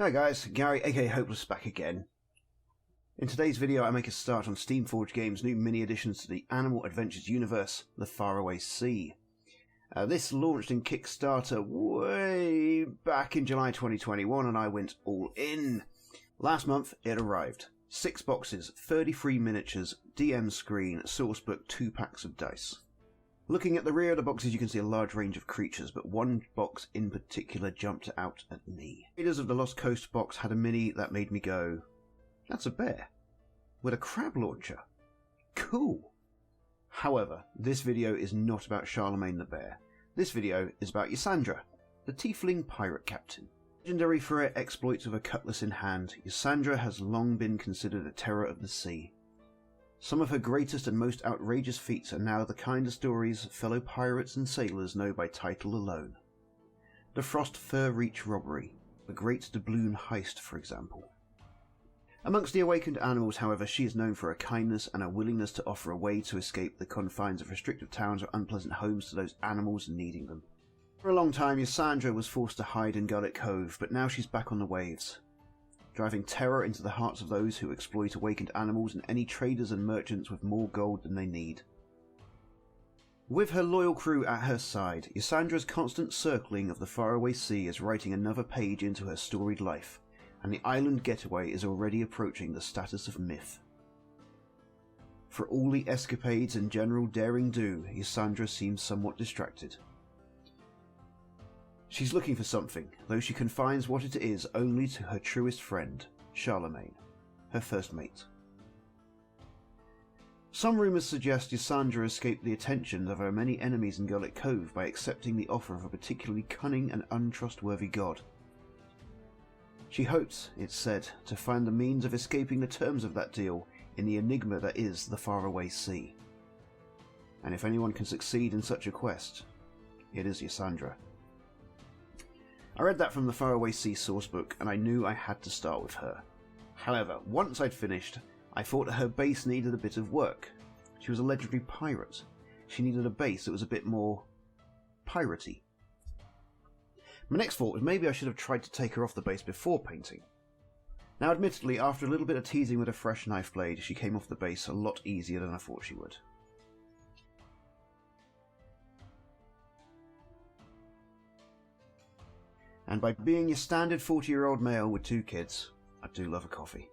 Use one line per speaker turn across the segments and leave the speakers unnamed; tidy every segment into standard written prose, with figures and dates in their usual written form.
Hi guys, Gary aka Hopeless back again. In today's video I make a start on Steamforged Games' new mini additions to the Animal Adventures universe, the Faraway Sea. This launched in Kickstarter way back in July 2021 and I went all in. Last month it arrived. 6 boxes, 33 miniatures, DM screen, sourcebook, 2 packs of dice. Looking at the rear of the boxes you can see a large range of creatures, but one box in particular jumped out at me. Raiders of the Lost Coast box had a mini that made me go, that's a bear with a crab launcher. Cool. However, this video is not about Charlemagne the bear. This video is about Ysandre, the Tiefling pirate captain. Legendary for her exploits with a cutlass in hand, Ysandre has long been considered a terror of the sea. Some of her greatest and most outrageous feats are now the kind of stories fellow pirates and sailors know by title alone. The Frost Fur Reach robbery, the Great Doubloon heist for example. Amongst the awakened animals, however, she is known for her kindness and her willingness to offer a way to escape the confines of restrictive towns or unpleasant homes to those animals needing them. For a long time Ysandre was forced to hide in Gullet Cove, but now she's back on the waves, driving terror into the hearts of those who exploit awakened animals and any traders and merchants with more gold than they need. With her loyal crew at her side, Ysandre's constant circling of the Faraway Sea is writing another page into her storied life, and the island getaway is already approaching the status of myth. For all the escapades and general daring do, Ysandre seems somewhat distracted. She's looking for something, though she confines what it is only to her truest friend, Charlemagne, her first mate. Some rumours suggest Ysandre escaped the attention of her many enemies in Gullet Cove by accepting the offer of a particularly cunning and untrustworthy god. She hopes, it's said, to find the means of escaping the terms of that deal in the enigma that is the Faraway Sea. And if anyone can succeed in such a quest, it is Ysandre. I read that from the Faraway Sea sourcebook and I knew I had to start with her. However, once I'd finished, I thought that her base needed a bit of work. She was a legendary pirate. She needed a base that was a bit more piratey. My next thought was maybe I should have tried to take her off the base before painting. Now admittedly, after a little bit of teasing with a fresh knife blade, she came off the base a lot easier than I thought she would. And by being your standard 40-year-old male with 2 kids, I do love a coffee.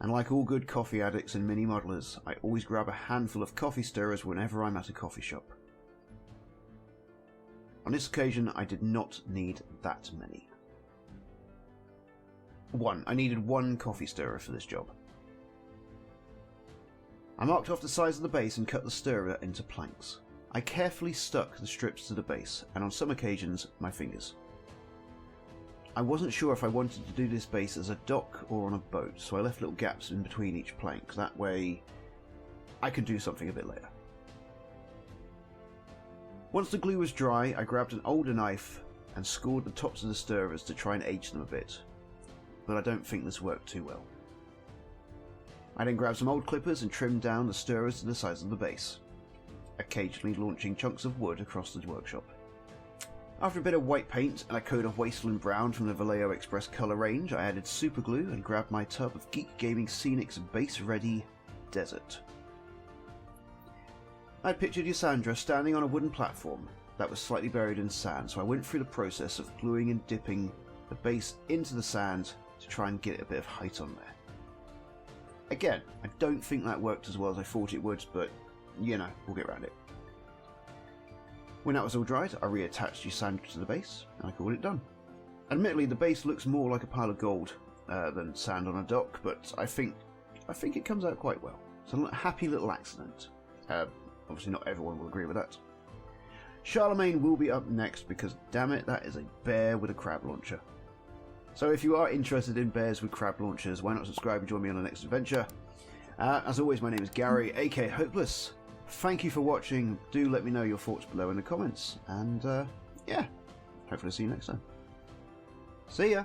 And like all good coffee addicts and mini modelers, I always grab a handful of coffee stirrers whenever I'm at a coffee shop. On this occasion, I did not need that many. I needed 1 coffee stirrer for this job. I marked off the size of the base and cut the stirrer into planks. I carefully stuck the strips to the base, and on some occasions, my fingers. I wasn't sure if I wanted to do this base as a dock or on a boat, so I left little gaps in between each plank, that way I could do something a bit later. Once the glue was dry, I grabbed an older knife and scored the tops of the stirrers to try and age them a bit, but I don't think this worked too well. I then grabbed some old clippers and trimmed down the stirrers to the size of the base, occasionally launching chunks of wood across the workshop. After a bit of white paint and a coat of Wasteland Brown from the Vallejo Xpress colour range, I added super glue and grabbed my tub of Geek Gaming Scenic's Base Ready Desert. I pictured Ysandre standing on a wooden platform that was slightly buried in sand, so I went through the process of gluing and dipping the base into the sand to try and get a bit of height on there. Again, I don't think that worked as well as I thought it would, but you know, we'll get around it. When that was all dried, I reattached Ysandre to the base, and I called it done. Admittedly, the base looks more like a pile of gold than sand on a dock, but I think it comes out quite well. It's a happy little accident. Obviously not everyone will agree with that. Charlemagne will be up next because, damn it, that is a bear with a crab launcher. So if you are interested in bears with crab launchers, why not subscribe and join me on the next adventure? As always, my name is Gary, aka Hopeless. Thank you for watching. Do let me know your thoughts below in the comments. And yeah, hopefully see you next time. See ya!